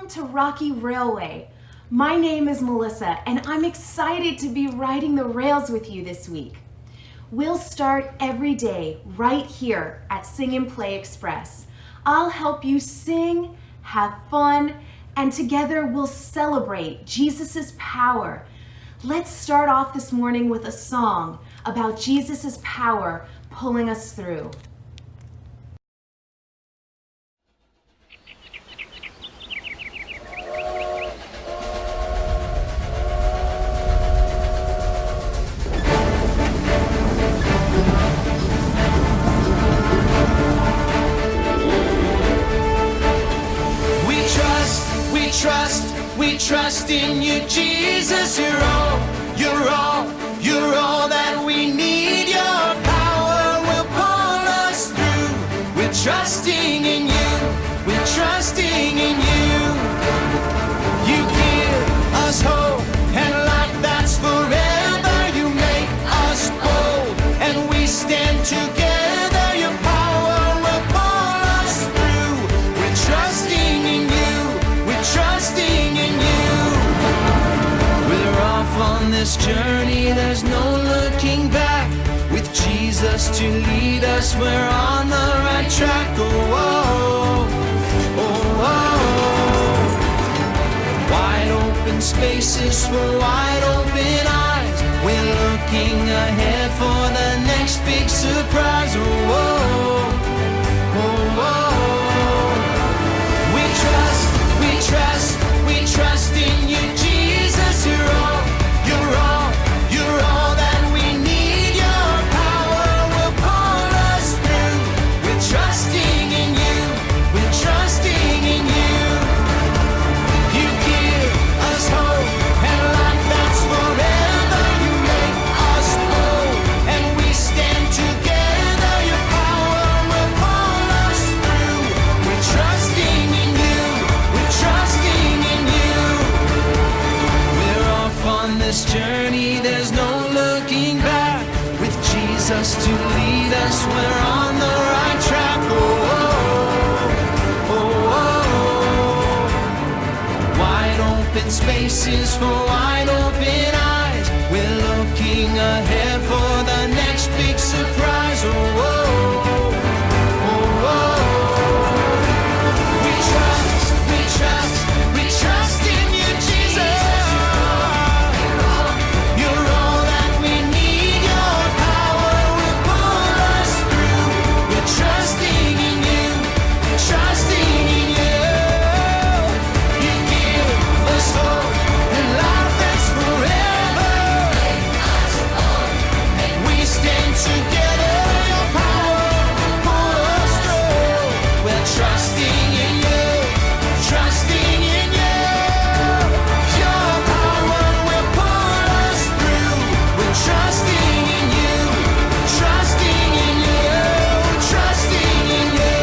to Rocky Railway. My name is Melissa and I'm excited to be riding the rails with you this week. We'll start every day right here at Sing and Play Express. I'll help you sing, have fun, and together we'll celebrate Jesus' power. Let's start off this morning with a song about Jesus' power pulling us through. We trust in you, Jesus. You're all that we need. Your power will pull us through. We're trusting in you. We're trusting in you. You give us hope and life that's forever. You make us bold and we stand together. Your power will pull us through. We're trusting in you. We're trusting in you. We're off on this journey, there's no looking back. With Jesus to lead us, we're on the right track. Oh, oh, oh, oh. Wide open spaces for wide open eyes. We're looking ahead for the next big surprise. Oh, oh, oh, oh. We trust in you, Jesus. You're all that we need. Your power will pull us through. We're trusting in you. We're trusting in you. You give us hope and life that's forever. You make us bold and we stand together. Your power will pull us through. We're trusting in you. We're trusting in you. We're off on this journey, there's no looking back. With Jesus to lead us, we're on the right track. Oh, oh, oh, oh. Wide open spaces for wide open eyes. We're looking ahead for the next big surprise. Oh, oh, oh, oh. We trust in you, Jesus. You're all that we need. Your power will pull us through. We're trusting in you. We're trusting in you. You give us hope and life that's forever. We stand together. Your power will pull us through. We're trusting in you. Trusting in you. Your power will pull us through. We're trusting in you. Trusting in you. Trusting in you.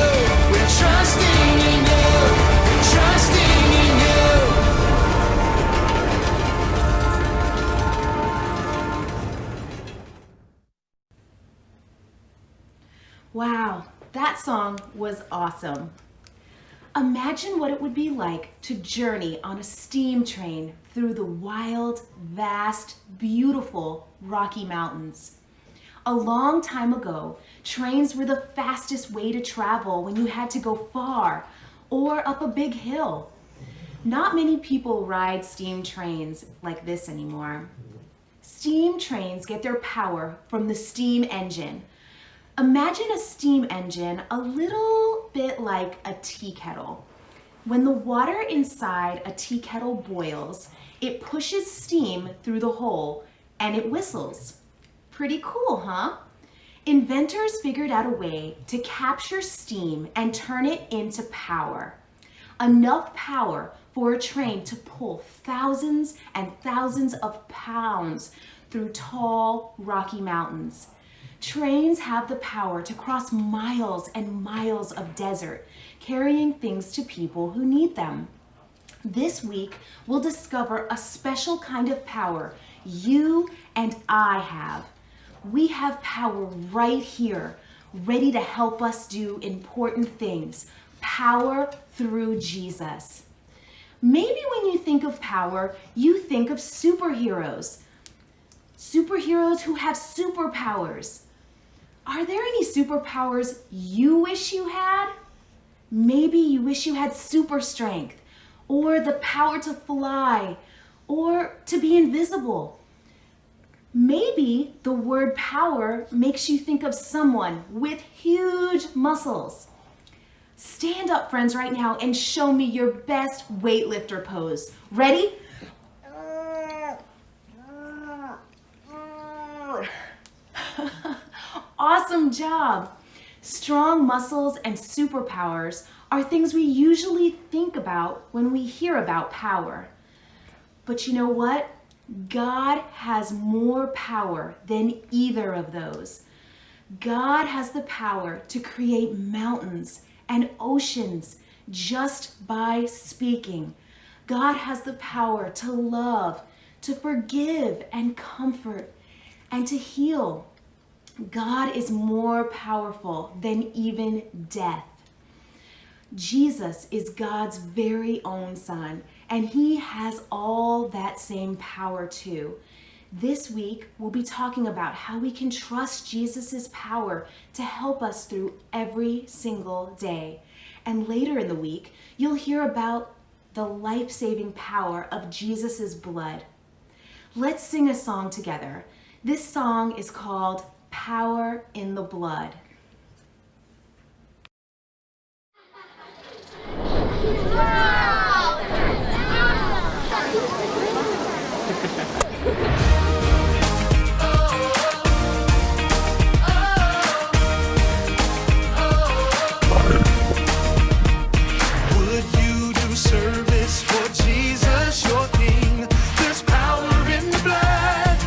We're trusting in you. Trusting in you. Wow, that song was awesome. Imagine what it would be like to journey on a steam train through the wild, vast, beautiful Rocky Mountains. A long time ago, trains were the fastest way to travel when you had to go far or up a big hill. Not many people ride steam trains like this anymore. Steam trains get their power from the steam engine. Imagine a steam engine a little bit like a tea kettle. When the water inside a tea kettle boils, it pushes steam through the hole and it whistles. Pretty cool, huh? Inventors figured out a way to capture steam and turn it into power. Enough power for a train to pull thousands and thousands of pounds through tall, rocky mountains. Trains have the power to cross miles and miles of desert, carrying things to people who need them. This week, we'll discover a special kind of power you and I have. We have power right here, ready to help us do important things. Power through Jesus. Maybe when you think of power, you think of superheroes. Superheroes who have superpowers. Are there any superpowers you wish you had? Maybe you wish you had super strength, or the power to fly, or to be invisible. Maybe the word power makes you think of someone with huge muscles. Stand up, friends, right now and show me your best weightlifter pose. Ready? Awesome job. Strong muscles and superpowers are things we usually think about when we hear about power. But you know what? God has more power than either of those. God has the power to create mountains and oceans just by speaking. God has the power to love, to forgive and comfort, and to heal. God is more powerful than even death. Jesus is God's very own Son, and he has all that same power too. This week, we'll be talking about how we can trust Jesus' power to help us through every single day. And later in the week, you'll hear about the life-saving power of Jesus' blood. Let's sing a song together. This song is called Power in the Blood. Would you do service for Jesus, your King? There's power in the blood,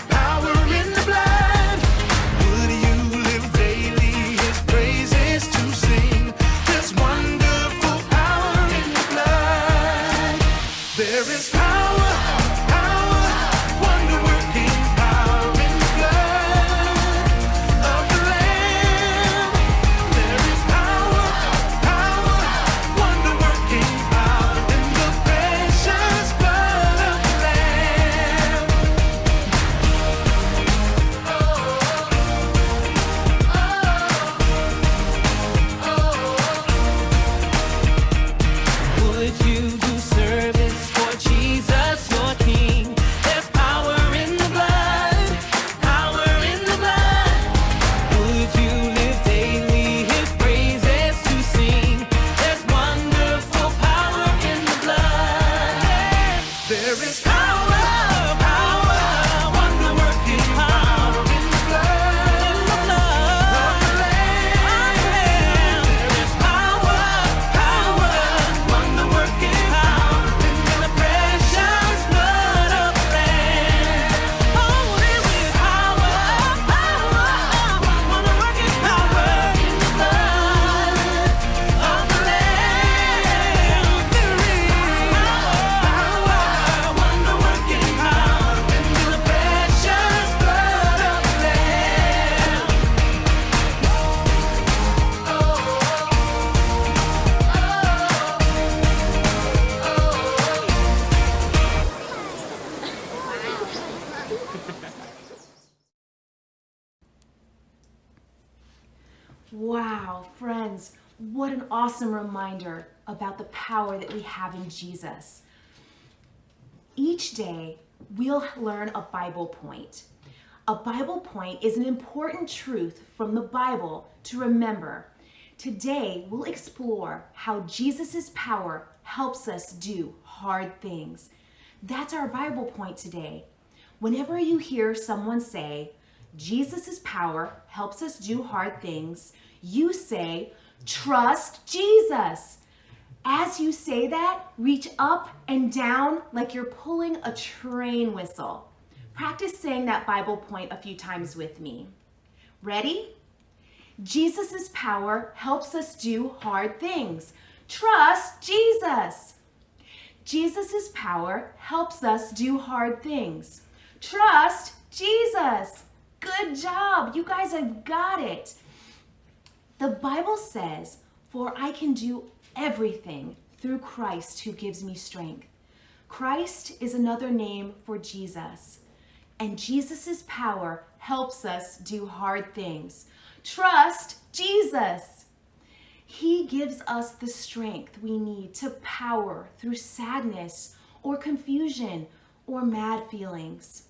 power in the blood. Would you live daily his praises to sing? There's wonderful power in the blood. There is power, power, wonder-working power in the blood of the Lamb. There is power, power, wonder-working power in the precious blood of the Lamb. Would you do service for Jesus, your King? There's power in the blood, power in the blood. Would you live daily his praises to sing? There's wonderful power in the blood. There is power, power, wonder-working power in the blood of the Lamb. There is power, power, wonder-working power in the precious blood of the Lamb. Oh, there is power, power, wonder-working power in the blood of the Lamb. There is power, wonder-working power in the precious blood of the Lamb. Wow, friends, what an awesome reminder about the power that we have in Jesus. Each day, we'll learn a Bible point. A Bible point is an important truth from the Bible to remember. Today, we'll explore how Jesus' power helps us do hard things. That's our Bible point today. Whenever you hear someone say, Jesus' power helps us do hard things, you say, trust Jesus. As you say that, reach up and down like you're pulling a train whistle. Practice saying that Bible point a few times with me. Ready? Jesus' power helps us do hard things. Trust Jesus. Jesus' power helps us do hard things. Trust Jesus. Good job. You guys have got it. The Bible says, "For I can do everything through Christ who gives me strength. Christ is another name for Jesus, and Jesus' power helps us do hard things. Trust Jesus. He gives us the strength we need to power through sadness or confusion or mad feelings.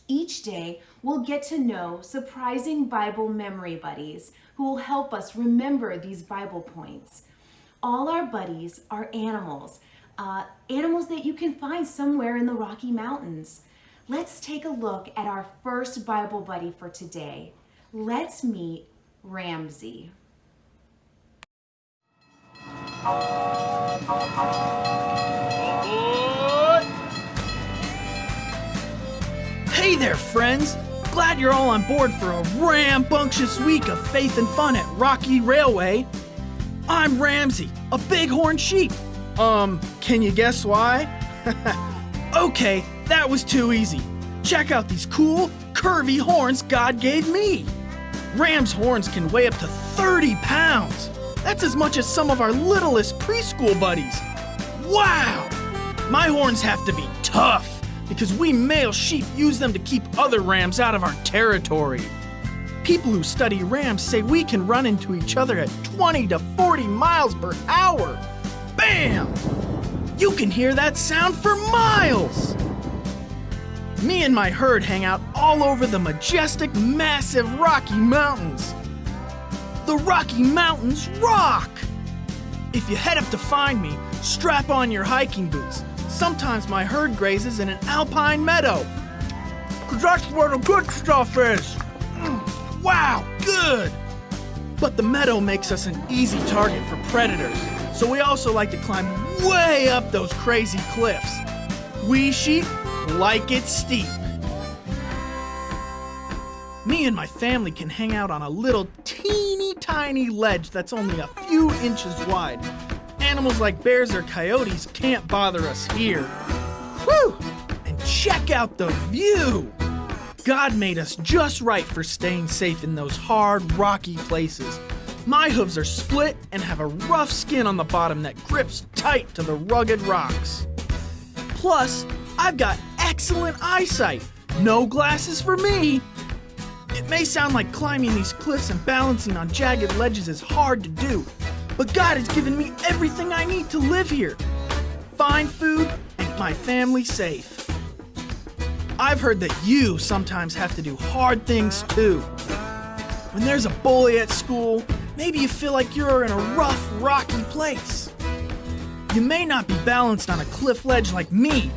Each day, we'll get to know surprising Bible memory buddies who will help us remember these Bible points. All our buddies are animals, animals that you can find somewhere in the Rocky Mountains. Let's take a look at our first Bible buddy for today. Let's meet Ramsey. Hey there, friends! Glad you're all on board for a rambunctious week of faith and fun at Rocky Railway. I'm Ramsey, a bighorn sheep. Can you guess why? Okay, that was too easy. Check out these cool, curvy horns God gave me. Ram's horns can weigh up to 30 pounds. That's as much as some of our littlest preschool buddies. Wow! My horns have to be tough because we male sheep use them to keep other rams out of our territory. People who study rams say we can run into each other at 20 to 40 miles per hour. Bam! You can hear that sound for miles. Me and my herd hang out all over the majestic, massive Rocky Mountains. The Rocky Mountains rock! If you head up to find me, strap on your hiking boots. Sometimes my herd grazes in an alpine meadow. 'Cause that's where the good stuff is. Wow, good! But the meadow makes us an easy target for predators, so we also like to climb way up those crazy cliffs. We sheep like it steep. Me and my family can hang out on a little teeny tiny ledge that's only a few inches wide. Animals like bears or coyotes can't bother us here. Whew! And check out the view! God made us just right for staying safe in those hard, rocky places. My hooves are split and have a rough skin on the bottom that grips tight to the rugged rocks. Plus, I've got excellent eyesight. No glasses for me. It may sound like climbing these cliffs and balancing on jagged ledges is hard to do, but God has given me everything I need to live here. Find food and keep my family safe. I've heard that you sometimes have to do hard things too. When there's a bully at school, maybe you feel like you're in a rough, rocky place. You may not be balanced on a cliff ledge like me,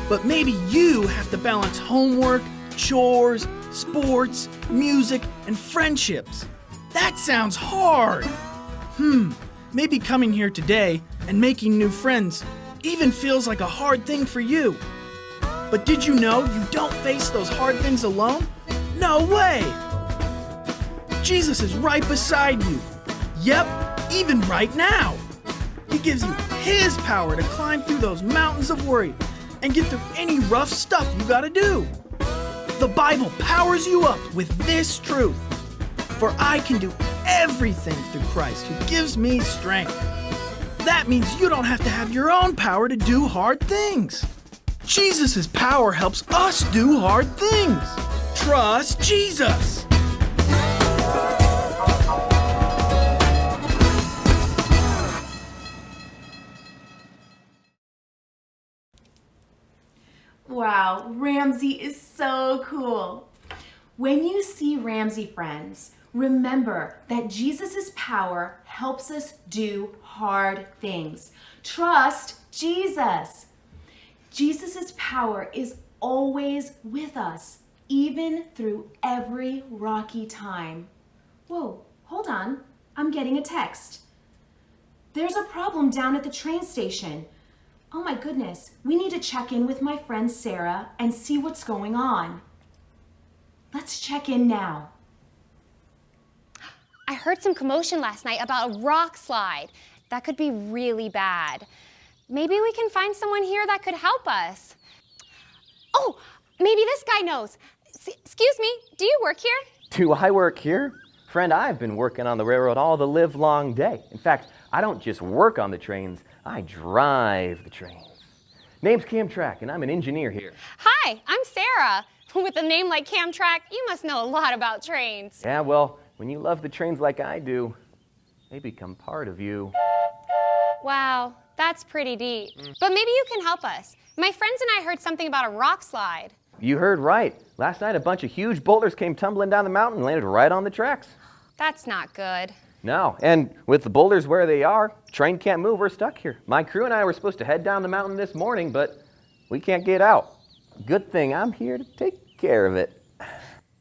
but maybe you have to balance homework, chores, sports, music, and friendships. That sounds hard. Maybe coming here today and making new friends even feels like a hard thing for you. But did you know you don't face those hard things alone? No way! Jesus is right beside you. Yep, even right now. He gives you His power to climb through those mountains of worry and get through any rough stuff you gotta do. The Bible powers you up with this truth. For I can do everything through Christ who gives me strength. That means you don't have to have your own power to do hard things. Jesus' power helps us do hard things. Trust Jesus. Wow, Ramsey is so cool. When you see Ramsey, friends, remember that Jesus' power helps us do hard things. Trust Jesus. Jesus' power is always with us, even through every rocky time. Whoa, hold on. I'm getting a text. There's a problem down at the train station. Oh my goodness, we need to check in with my friend Sarah and see what's going on. Let's check in now. I heard some commotion last night about a rock slide. That could be really bad. Maybe we can find someone here that could help us. Oh, maybe this guy knows. Excuse me, do you work here? Do I work here? Friend, I've been working on the railroad all the live long day. In fact, I don't just work on the trains, I drive the trains. Name's Camtrack, and I'm an engineer here. Hi, I'm Sarah. With a name like Camtrack, you must know a lot about trains. Yeah, well, when you love the trains like I do, they become part of you. Wow, that's pretty deep. But maybe you can help us. My friends and I heard something about a rock slide. You heard right. Last night, a bunch of huge boulders came tumbling down the mountain and landed right on the tracks. That's not good. No, and with the boulders where they are, train can't move, we're stuck here. My crew and I were supposed to head down the mountain this morning, but we can't get out. Good thing I'm here to take care of it.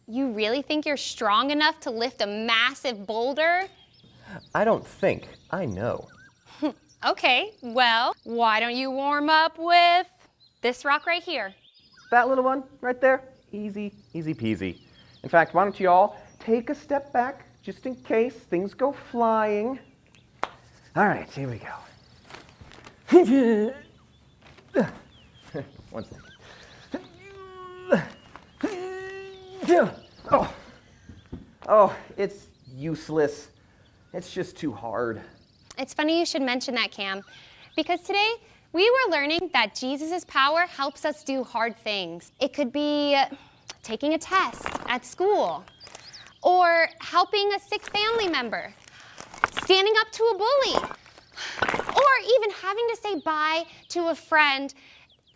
You really think you're strong enough to lift a massive boulder? I don't think, I know. Okay, well, why don't you warm up with this rock right here? That little one right there, easy, easy peasy. In fact, why don't you all take a step back, just in case things go flying. All right, here we go. One second. Oh, it's useless. It's just too hard. It's funny you should mention that, Cam, because today we were learning that Jesus' power helps us do hard things. It could be taking a test at school, or helping a sick family member, standing up to a bully, or even having to say bye to a friend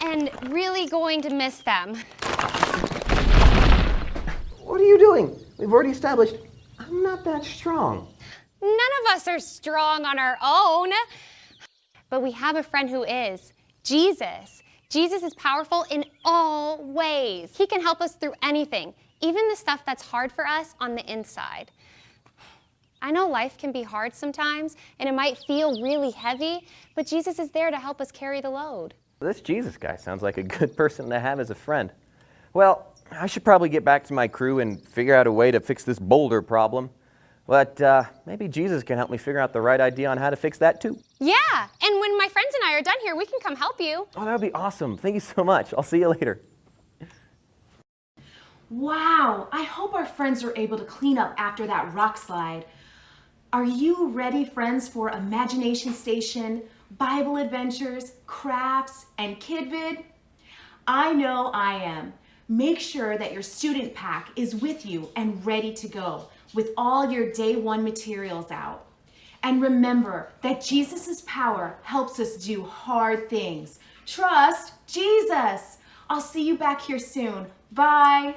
and really going to miss them. What are you doing? We've already established I'm not that strong. None of us are strong on our own, but we have a friend who is, Jesus. Jesus is powerful in all ways. He can help us through anything, even the stuff that's hard for us on the inside. I know life can be hard sometimes, and it might feel really heavy, but Jesus is there to help us carry the load. This Jesus guy sounds like a good person to have as a friend. Well, I should probably get back to my crew and figure out a way to fix this boulder problem. But maybe Jesus can help me figure out the right idea on how to fix that too. Yeah, and when my friends and I are done here, we can come help you. Oh, that would be awesome. Thank you so much. I'll see you later. Wow, I hope our friends are able to clean up after that rock slide. Are you ready, friends, for Imagination Station, Bible adventures, crafts, and KidVid? I know I am. Make sure that your student pack is with you and ready to go with all your day one materials out. And remember that Jesus' power helps us do hard things. Trust Jesus. I'll see you back here soon. Bye.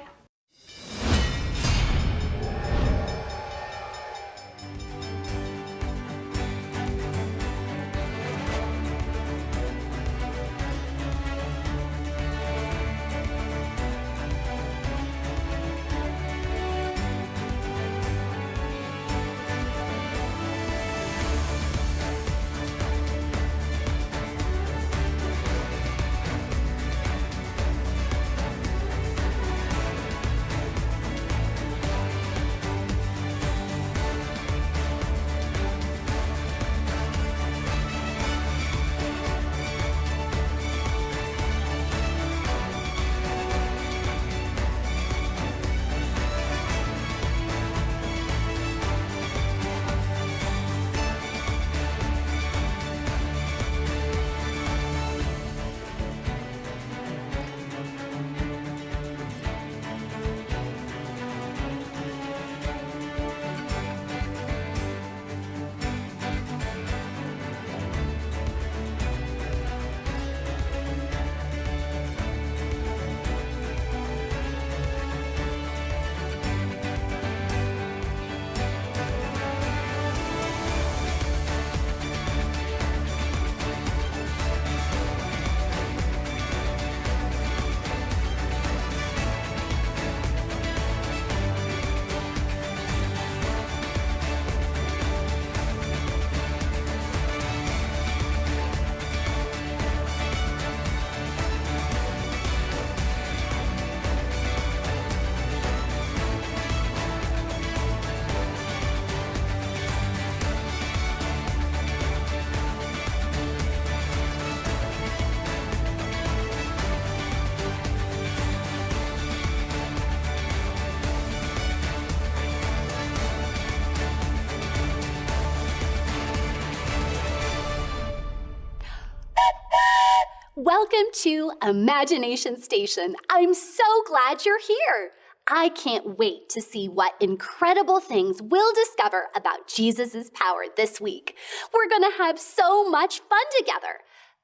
Welcome to Imagination Station. I'm so glad you're here. I can't wait to see what incredible things we'll discover about Jesus' power this week. We're going to have so much fun together.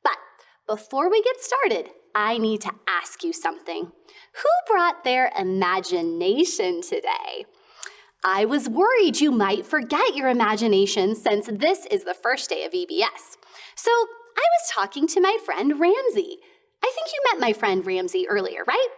But before we get started, I need to ask you something. Who brought their imagination today? I was worried you might forget your imagination since this is the first day of VBS. So I was talking to my friend Ramsey. I think you met my friend Ramsey earlier, right?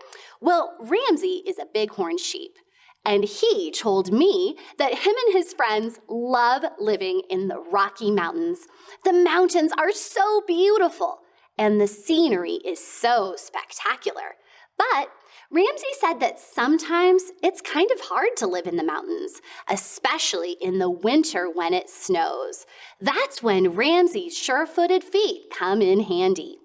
Well, Ramsey is a bighorn sheep, and he told me that him and his friends love living in the Rocky Mountains. The mountains are so beautiful, and the scenery is so spectacular. But Ramsey said that sometimes it's kind of hard to live in the mountains, especially in the winter when it snows. That's when Ramsey's sure-footed feet come in handy.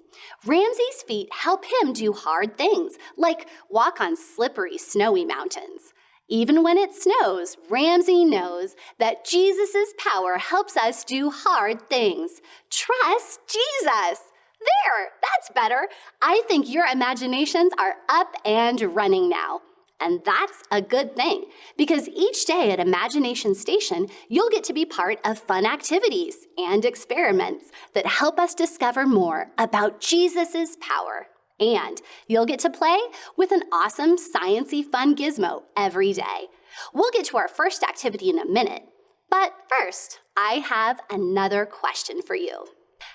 Ramsey's feet help him do hard things, like walk on slippery, snowy mountains. Even when it snows, Ramsey knows that Jesus' power helps us do hard things. Trust Jesus. There, that's better. I think your imaginations are up and running now. And that's a good thing, because each day at Imagination Station, you'll get to be part of fun activities and experiments that help us discover more about Jesus' power. And you'll get to play with an awesome, science-y, fun gizmo every day. We'll get to our first activity in a minute. But first, I have another question for you.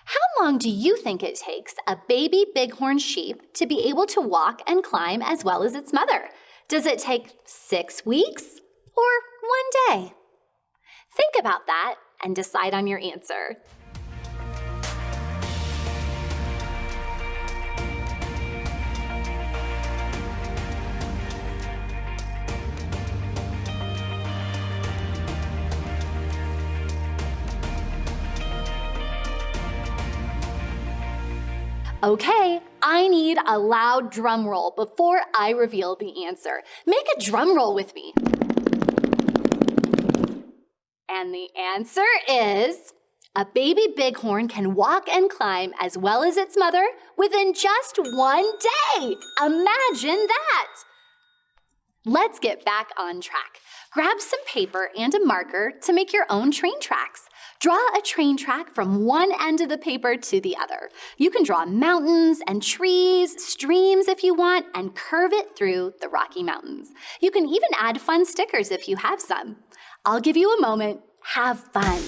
How long do you think it takes a baby bighorn sheep to be able to walk and climb as well as its mother? Does it take 6 weeks or 1 day? Think about that and decide on your answer. Okay, I need a loud drum roll before I reveal the answer. Make a drum roll with me. And the answer is, a baby bighorn can walk and climb as well as its mother within just 1 day. Imagine that. Let's get back on track. Grab some paper and a marker to make your own train tracks. Draw a train track from one end of the paper to the other. You can draw mountains and trees, streams if you want, and curve it through the Rocky Mountains. You can even add fun stickers if you have some. I'll give you a moment. Have fun.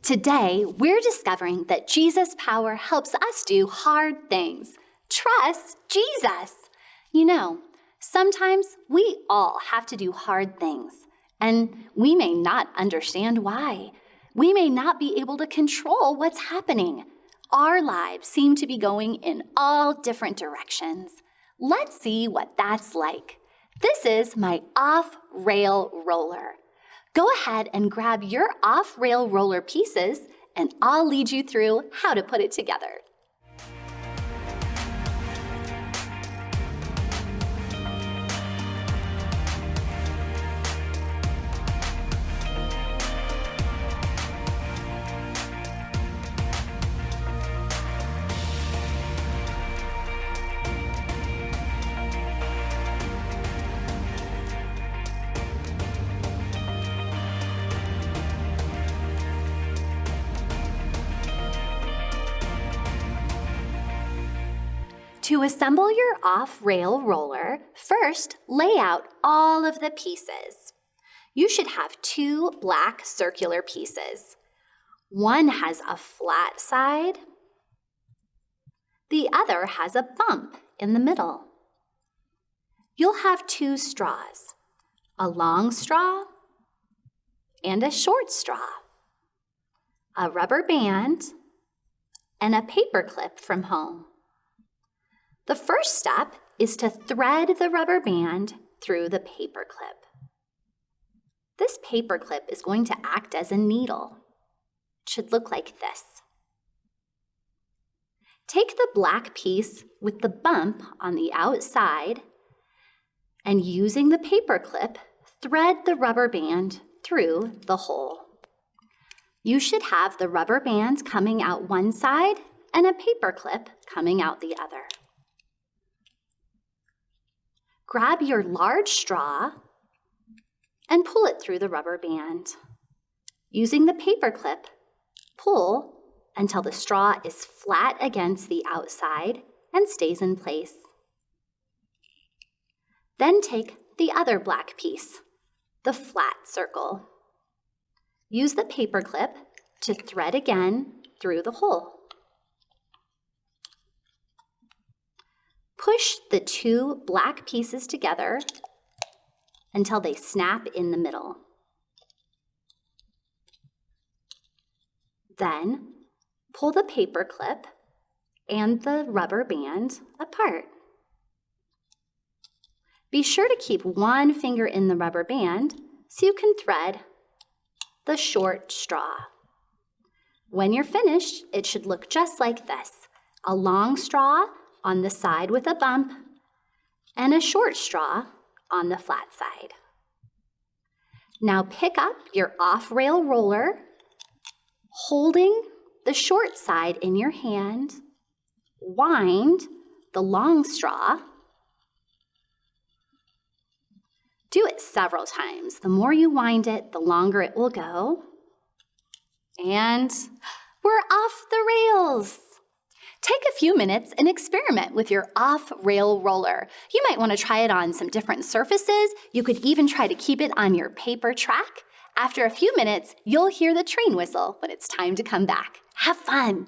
Today, we're discovering that Jesus' power helps us do hard things. Trust Jesus. You know, sometimes we all have to do hard things, and we may not understand why. We may not be able to control what's happening. Our lives seem to be going in all different directions. Let's see what that's like. This is my off-rail roller. Go ahead and grab your off-rail roller pieces, and I'll lead you through how to put it together. To assemble your off-rail roller, first lay out all of the pieces. You should have 2 black circular pieces. One has a flat side. The other has a bump in the middle. You'll have 2 straws, a long straw and a short straw, a rubber band, and a paper clip from home. The first step is to thread the rubber band through the paper clip. This paper clip is going to act as a needle. It should look like this. Take the black piece with the bump on the outside and using the paper clip, thread the rubber band through the hole. You should have the rubber band coming out one side and a paper clip coming out the other. Grab your large straw and pull it through the rubber band. Using the paper clip, pull until the straw is flat against the outside and stays in place. Then take the other black piece, the flat circle. Use the paper clip to thread again through the hole. Push the 2 black pieces together until they snap in the middle. Then pull the paper clip and the rubber band apart. Be sure to keep one finger in the rubber band so you can thread the short straw. When you're finished, it should look just like this: a long straw on the side with a bump, and a short straw on the flat side. Now pick up your off-rail roller, holding the short side in your hand, wind the long straw. Do it several times. The more you wind it, the longer it will go. And we're off the rails. Take a few minutes and experiment with your off-rail roller. You might want to try it on some different surfaces. You could even try to keep it on your paper track. After a few minutes, you'll hear the train whistle when it's time to come back. Have fun!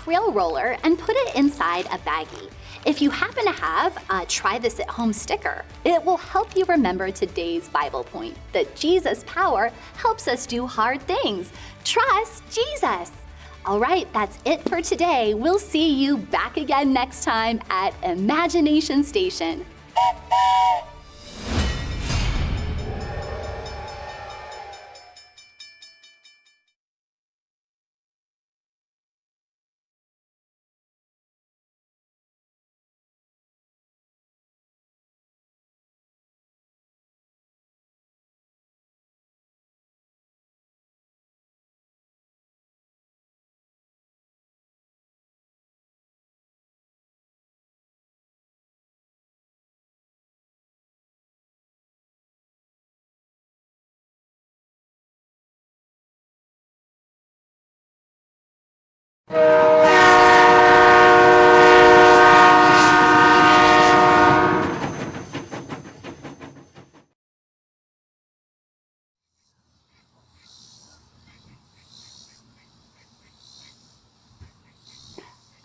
off-rail roller and put it inside a baggie. If you happen to have a Try This at Home sticker, it will help you remember today's Bible point, that Jesus' power helps us do hard things. Trust Jesus. All right, that's it for today. We'll see you back again next time at Imagination Station.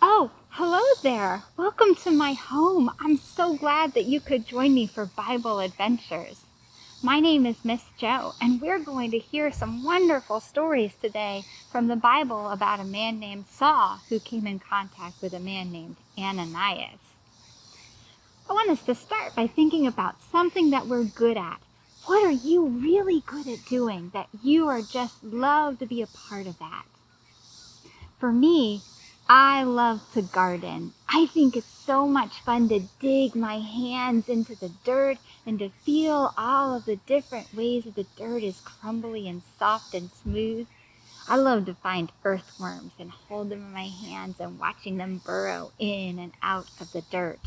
Oh, hello there. Welcome to my home. I'm so glad that you could join me for Bible adventures. My name is Miss Jo, and we're going to hear some wonderful stories today from the Bible about a man named Saul who came in contact with a man named Ananias. I want us to start by thinking about something that we're good at. What are you really good at doing that you are just love to be a part of that? For me, I love to garden. I think it's so much fun to dig my hands into the dirt and to feel all of the different ways that the dirt is crumbly and soft and smooth. I love to find earthworms and hold them in my hands and watching them burrow in and out of the dirt.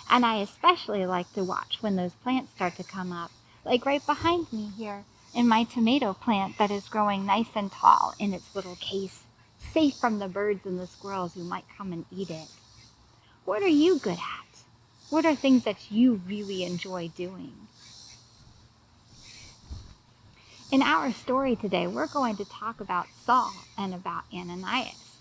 And I especially like to watch when those plants start to come up, like right behind me here in my tomato plant that is growing nice and tall in its little case, safe from the birds and the squirrels who might come and eat it. What are you good at? What are things that you really enjoy doing? In our story today, we're going to talk about Saul and about Ananias.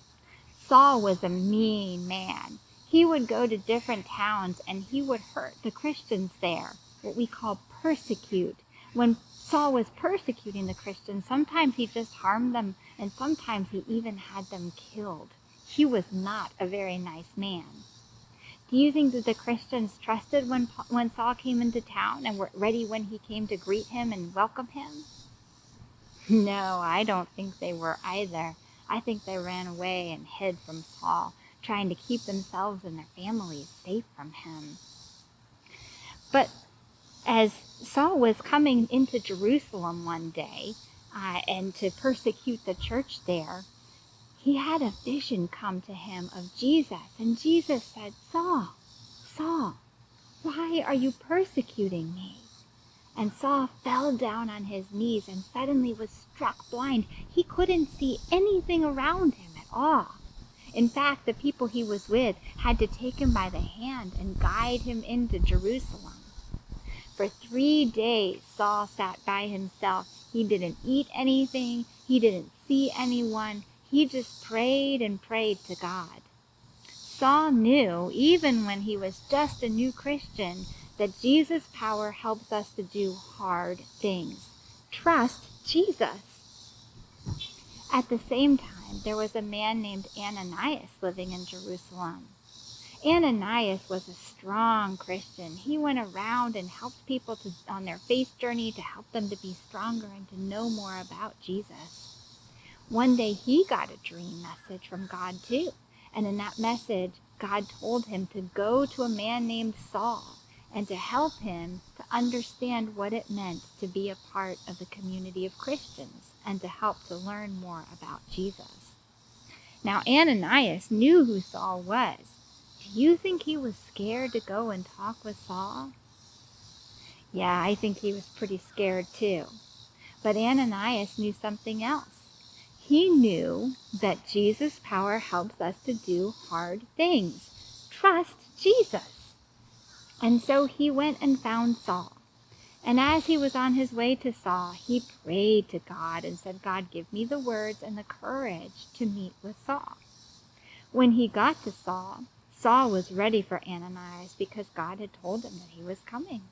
Saul was a mean man. He would go to different towns and he would hurt the Christians there, what we call persecute. When Saul was persecuting the Christians, sometimes he just harmed them and sometimes he even had them killed. He was not a very nice man. Do you think that the Christians trusted when Saul came into town and were ready when he came to greet him and welcome him? No, I don't think they were either. I think they ran away and hid from Saul, trying to keep themselves and their families safe from him. But as Saul was coming into Jerusalem one day and to persecute the church there, he had a vision come to him of Jesus. And Jesus said, "Saul, Saul, why are you persecuting me?" And Saul fell down on his knees and suddenly was struck blind. He couldn't see anything around him at all. In fact, the people he was with had to take him by the hand and guide him into Jerusalem. For 3 days, Saul sat by himself. He didn't eat anything. He didn't see anyone. He just prayed and prayed to God. Saul knew, even when he was just a new Christian, that Jesus' power helps us to do hard things. Trust Jesus. At the same time, there was a man named Ananias living in Jerusalem. Ananias was a strong Christian. He went around and helped people on their faith journey to help them to be stronger and to know more about Jesus. One day he got a dream message from God too. And in that message, God told him to go to a man named Saul and to help him to understand what it meant to be a part of the community of Christians and to help to learn more about Jesus. Now, Ananias knew who Saul was. Do you think he was scared to go and talk with Saul? Yeah, I think he was pretty scared too. But Ananias knew something else. He knew that Jesus' power helps us to do hard things. Trust Jesus. And so he went and found Saul. And as he was on his way to Saul, he prayed to God and said, "God, give me the words and the courage to meet with Saul." When he got to Saul, Saul was ready for Ananias because God had told him that he was coming.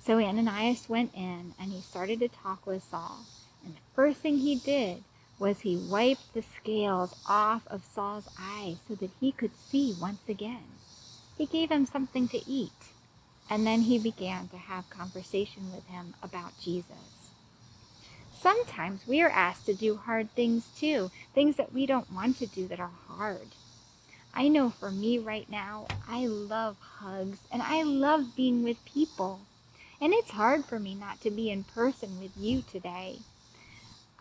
So Ananias went in and he started to talk with Saul. And the first thing he did was he wiped the scales off of Saul's eyes so that he could see once again. He gave him something to eat. And then he began to have conversation with him about Jesus. Sometimes we are asked to do hard things too, things that we don't want to do that are hard. I know for me right now, I love hugs and I love being with people. And it's hard for me not to be in person with you today.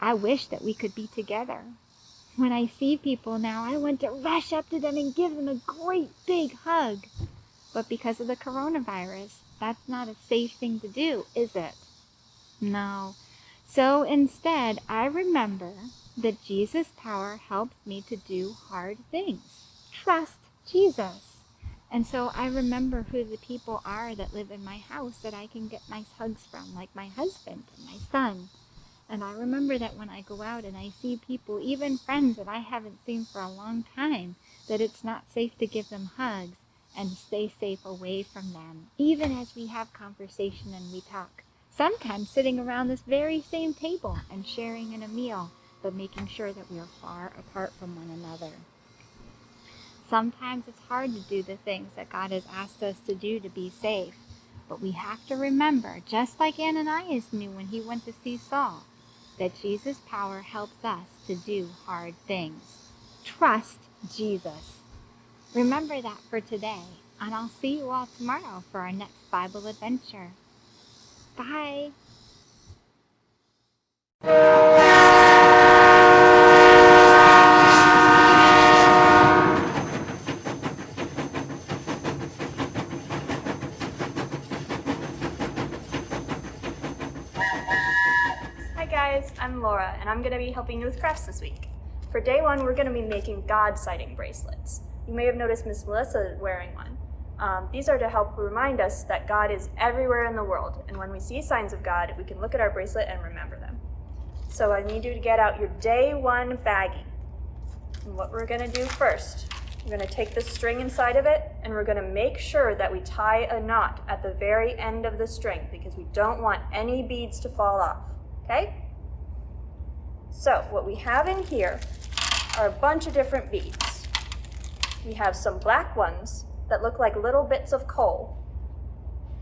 I wish that we could be together. When I see people now, I want to rush up to them and give them a great big hug. But because of the coronavirus, that's not a safe thing to do, is it? No. So instead, I remember that Jesus' power helps me to do hard things. Trust Jesus. And so I remember who the people are that live in my house that I can get nice hugs from, like my husband and my son. And I remember that when I go out and I see people, even friends that I haven't seen for a long time, that it's not safe to give them hugs and stay safe away from them, even as we have conversation and we talk. Sometimes sitting around this very same table and sharing in a meal, but making sure that we are far apart from one another. Sometimes it's hard to do the things that God has asked us to do to be safe, but we have to remember, just like Ananias knew when he went to see Saul, that Jesus' power helps us to do hard things. Trust Jesus. Remember that for today, and I'll see you all tomorrow for our next Bible adventure. Bye. Hi guys, I'm Laura, and I'm going to be helping you with crafts this week. For day one, we're going to be making God sighting bracelets. You may have noticed Miss Melissa wearing one. These are to help remind us that God is everywhere in the world, and when we see signs of God, we can look at our bracelet and remember them. So I need you to get out your day one baggie. And what we're going to do first, we're going to take the string inside of it, and we're going to make sure that we tie a knot at the very end of the string because we don't want any beads to fall off, okay? So what we have in here are a bunch of different beads. We have some black ones that look like little bits of coal.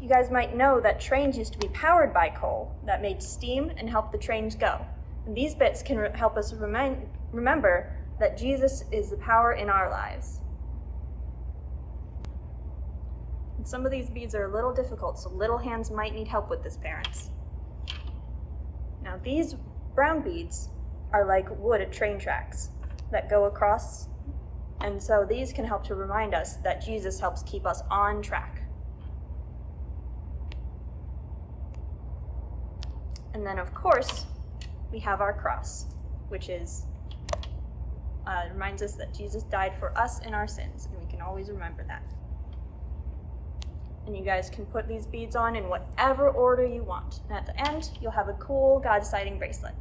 You guys might know that trains used to be powered by coal that made steam and helped the trains go. And these bits can help us remember that Jesus is the power in our lives. And some of these beads are a little difficult, so little hands might need help with this, parents. Now these brown beads are like wood at train tracks that go across, and so these can help to remind us that Jesus helps keep us on track. And then of course, we have our cross, which is reminds us that Jesus died for us in our sins, and we can always remember that. And you guys can put these beads on in whatever order you want. And at the end, you'll have a cool God sighting bracelet.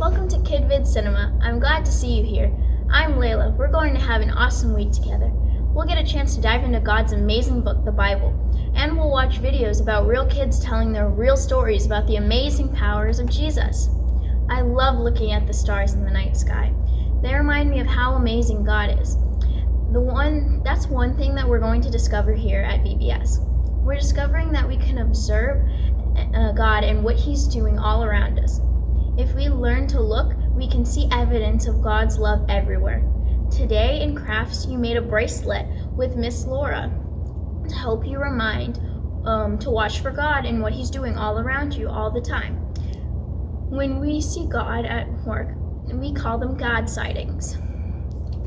Welcome to KidVid Cinema. I'm glad to see you here. I'm Layla. We're going to have an awesome week together. We'll get a chance to dive into God's amazing book, the Bible, and we'll watch videos about real kids telling their real stories about the amazing powers of Jesus. I love looking at the stars in the night sky. They remind me of how amazing God is. That's one thing that we're going to discover here at VBS. We're discovering that we can observe God and what He's doing all around us. If we learn to look, we can see evidence of God's love everywhere. Today in crafts, you made a bracelet with Miss Laura to help you remind to watch for God and what He's doing all around you all the time. When we see God at work, we call them God sightings.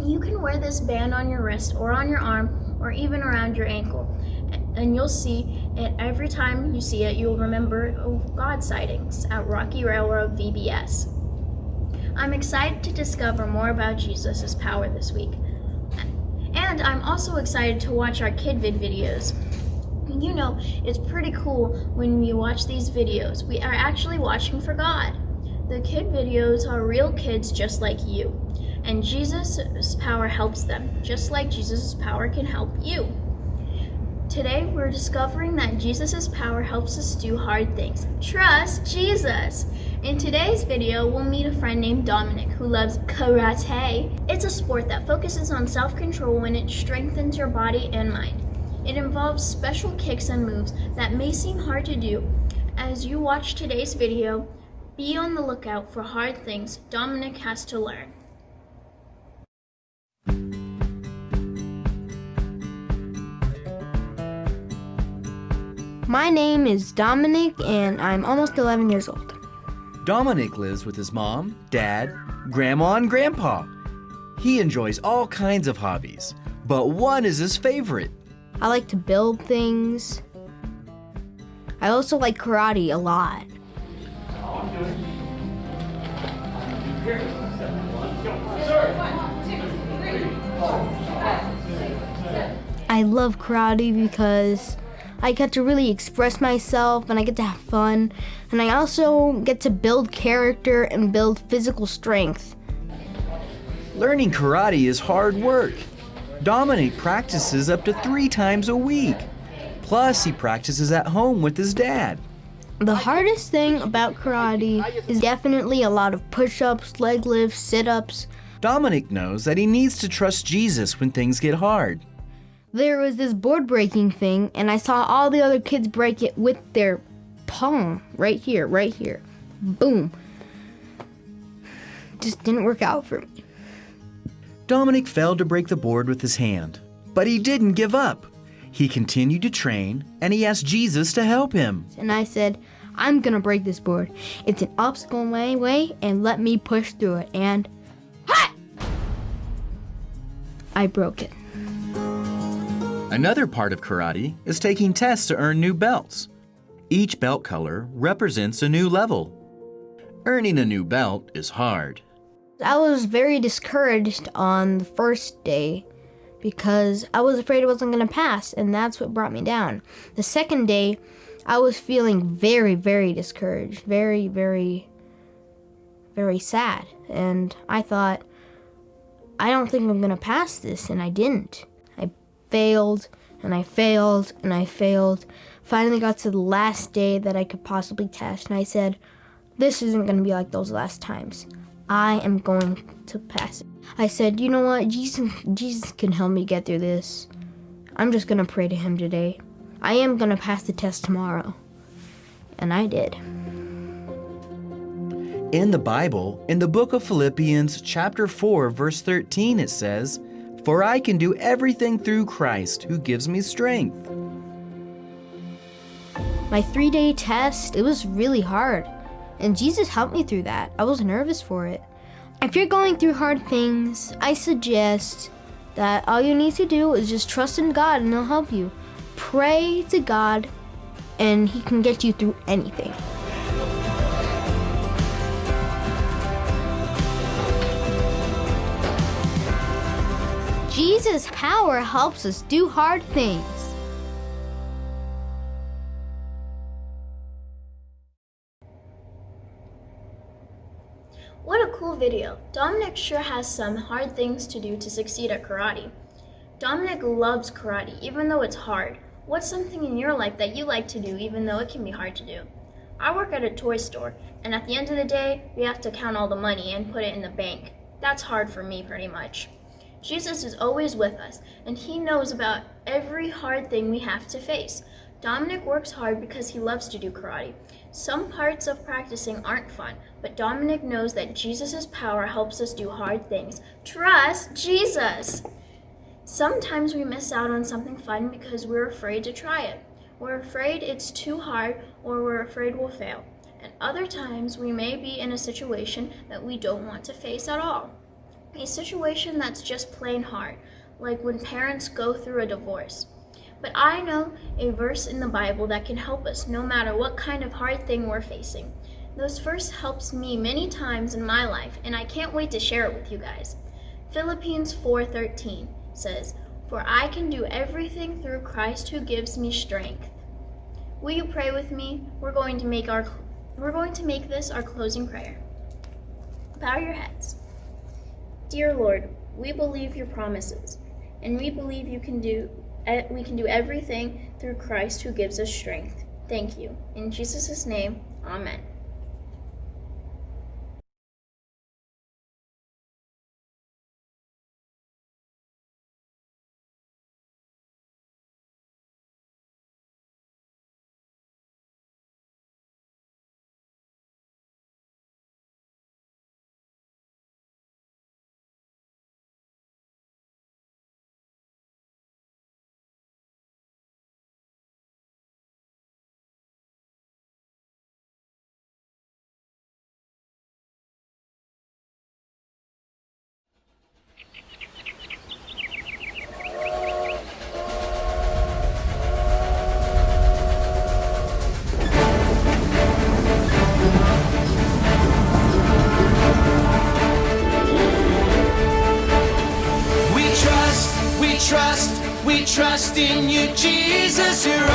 You can wear this band on your wrist or on your arm or even around your ankle, and you'll see it every time you see it. You'll remember God sightings at Rocky Railroad VBS. I'm excited to discover more about Jesus' power this week. And I'm also excited to watch our KidVid videos. You know, it's pretty cool when we watch these videos. We are actually watching for God. The kid videos are real kids just like you. And Jesus' power helps them, just like Jesus' power can help you. Today, we're discovering that Jesus' power helps us do hard things. Trust Jesus! In today's video, we'll meet a friend named Dominic who loves karate. It's a sport that focuses on self-control and it strengthens your body and mind. It involves special kicks and moves that may seem hard to do. As you watch today's video, be on the lookout for hard things Dominic has to learn. My name is Dominic and I'm almost 11 years old. Dominic lives with his mom, dad, grandma, and grandpa. He enjoys all kinds of hobbies, but one is his favorite. I like to build things. I also like karate a lot. I love karate because I get to really express myself and I get to have fun, and I also get to build character and build physical strength. Learning karate is hard work. Dominic practices up to 3 times a week. Plus, he practices at home with his dad. The hardest thing about karate is definitely a lot of push-ups, leg lifts, sit-ups. Dominic knows that he needs to trust Jesus when things get hard. There was this board breaking thing, and I saw all the other kids break it with their palm. Right here. Boom. Just didn't work out for me. Dominic failed to break the board with his hand, but he didn't give up. He continued to train, and he asked Jesus to help him. And I said, I'm gonna break this board. It's an obstacle in my way, and let me push through it. And I broke it. Another part of karate is taking tests to earn new belts. Each belt color represents a new level. Earning a new belt is hard. I was very discouraged on the first day because I was afraid I wasn't going to pass, and that's what brought me down. The second day, I was feeling very, very discouraged, very, very, very sad. And I thought, I don't think I'm going to pass this, and I didn't. I failed, and I failed, and I failed. Finally got to the last day that I could possibly test, and I said, this isn't going to be like those last times. I am going to pass it. I said, you know what, Jesus can help me get through this. I'm just going to pray to him today. I am going to pass the test tomorrow. And I did. In the Bible, in the book of Philippians, chapter 4, verse 13, it says, "For I can do everything through Christ who gives me strength." My 3-day test, it was really hard. And Jesus helped me through that. I was nervous for it. If you're going through hard things, I suggest that all you need to do is just trust in God and he'll help you. Pray to God and he can get you through anything. Jesus' power helps us do hard things. What a cool video. Dominic sure has some hard things to do to succeed at karate. Dominic loves karate, even though it's hard. What's something in your life that you like to do, even though it can be hard to do? I work at a toy store, and at the end of the day, we have to count all the money and put it in the bank. That's hard for me, pretty much. Jesus is always with us, and he knows about every hard thing we have to face. Dominic works hard because he loves to do karate. Some parts of practicing aren't fun, but Dominic knows that Jesus' power helps us do hard things. Trust Jesus! Sometimes we miss out on something fun because we're afraid to try it. We're afraid it's too hard or we're afraid we'll fail. And other times we may be in a situation that we don't want to face at all. A situation that's just plain hard, like when parents go through a divorce. But I know a verse in the Bible that can help us no matter what kind of hard thing we're facing. This verse helps me many times in my life, and I can't wait to share it with you guys. Philippians 4:13 says, "For I can do everything through Christ who gives me strength." Will you pray with me? We're going to make this our closing prayer. Bow your heads. Dear Lord, we believe your promises, and we believe we can do everything through Christ who gives us strength. Thank you. In Jesus' name, amen. We trust in you, Jesus. You're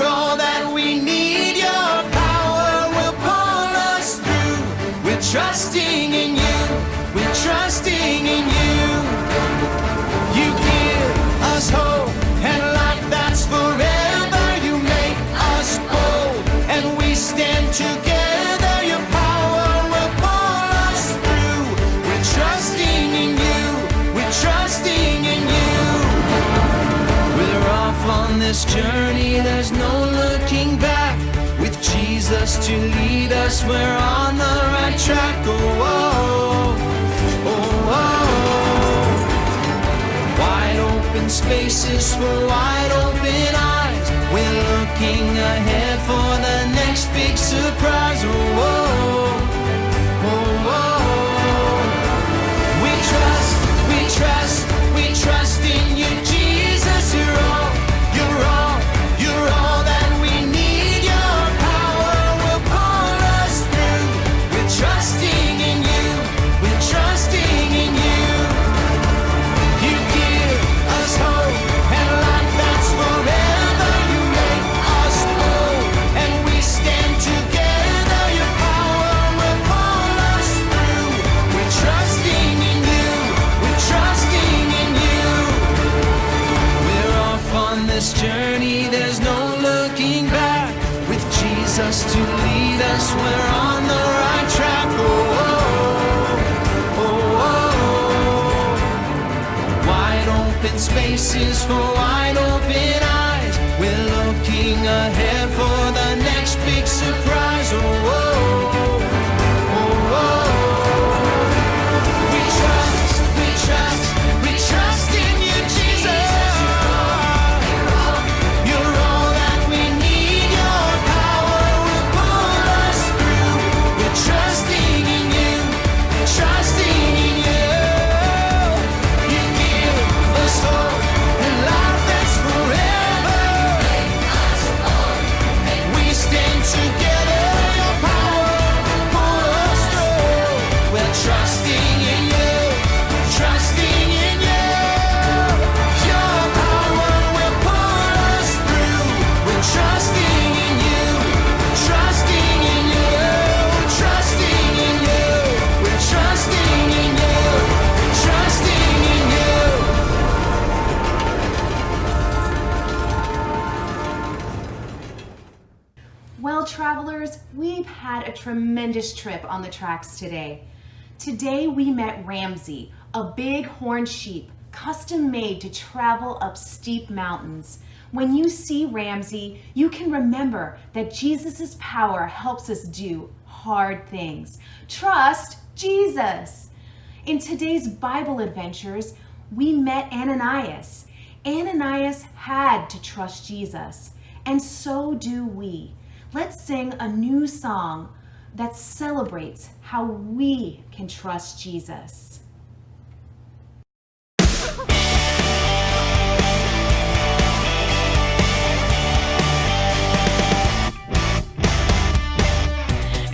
all that we need. Your power will pull us through. We're trusting in you. We're trusting in you. You give us hope and life that's forever. You make us bold and we stand together. Your power will pull us through. We're trusting in you. We're trusting in you. We're off on this journey, there's no looking back. With Jesus to lead us, we're on the right track. Oh, oh, oh, oh. Wide open spaces for wide open eyes. We're looking ahead for the next big surprise. Oh, oh, oh, oh. We trust in you, Jesus. You're all that we need. Your power will pull us through. We're trusting in you. We're trusting in you. You give us hope and life that's forever. You make us bold and we stand together. Your power will pull us through. We're trusting in you. We're trusting in you. We're off on this journey, there's no looking back. With Jesus to lead us, we're on the right track. Oh, oh, oh, oh. Wide open spaces for wide open eyes. We're looking ahead for the next big surprise. Oh, oh, oh, oh. We trust in you, Jesus. You're all that we need. Your power will pull us through. We're trusting in you. We're trusting in you. You give us hope and life that's forever. And we stand together. Your power will pull us through. We're trusting in you. We're trusting in you. Your power will pull us through. We're trusting in you. We're trusting in you. We're trusting in you. We're trusting in you. We're trusting in you. Well, travelers, we've had a tremendous trip on the tracks today. Today we met Ramsey, a big horned sheep, custom made to travel up steep mountains. When you see Ramsey, you can remember that Jesus' power helps us do hard things. Trust Jesus. In today's Bible adventures, we met Ananias. Ananias had to trust Jesus, and so do we. Let's sing a new song that celebrates how we can trust Jesus.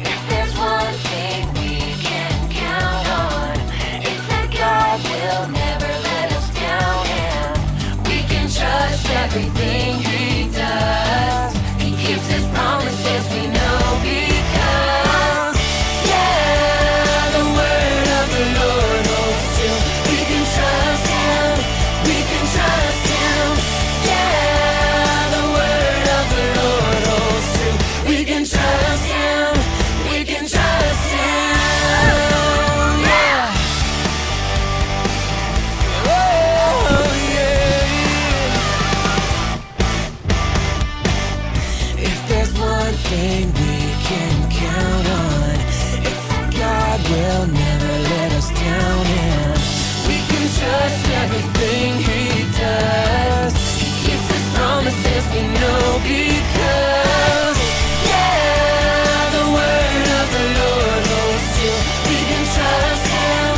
If there's one thing we can count on, it's that God will never let us down, and we can trust everything He does. He keeps His promises, we know, because, yeah, the word of the Lord holds true. We can trust Him, we can trust Him, yeah, the word of the Lord holds true. We can trust Him, we can trust Him, yeah. Oh, yeah. If there's one thing we can count on, it's that God will never let us down, and we can trust everything He does. He keeps His promises, we know, because, yeah, the word of the Lord holds true. We can trust Him,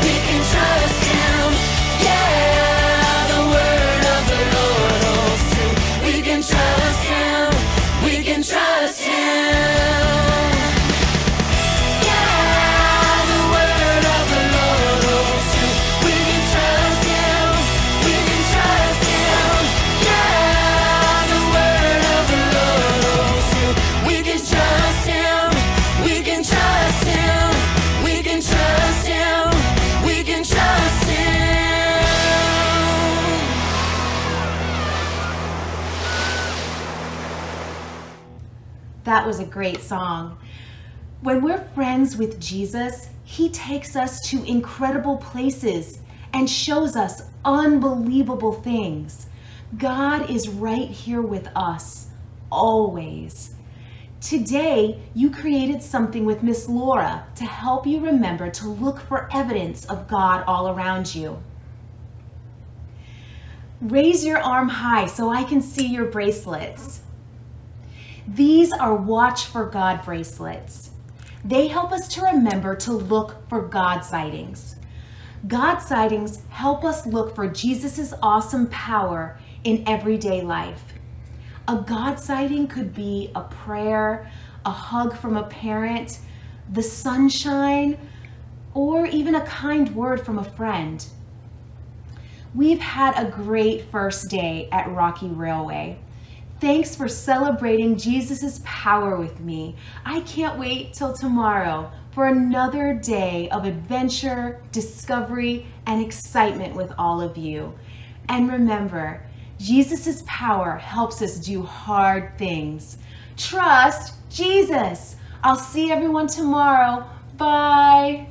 we can trust Him, yeah, the word of the Lord holds true. We can trust Him, we can trust Him. Yeah, the word of the Lord holds true. We can trust Him, we can trust Him. Yeah, the word of the Lord holds true. We can trust Him, we can trust Him, we can trust Him, we can trust Him. That was a great song. When we're friends with Jesus, He takes us to incredible places and shows us unbelievable things. God is right here with us, always. Today, you created something with Miss Laura to help you remember to look for evidence of God all around you. Raise your arm high so I can see your bracelets. These are Watch for God bracelets. They help us to remember to look for God sightings. God sightings help us look for Jesus' awesome power in everyday life. A God sighting could be a prayer, a hug from a parent, the sunshine, or even a kind word from a friend. We've had a great first day at Rocky Railway. Thanks for celebrating Jesus' power with me. I can't wait till tomorrow for another day of adventure, discovery, and excitement with all of you. And remember, Jesus' power helps us do hard things. Trust Jesus. I'll see everyone tomorrow. Bye.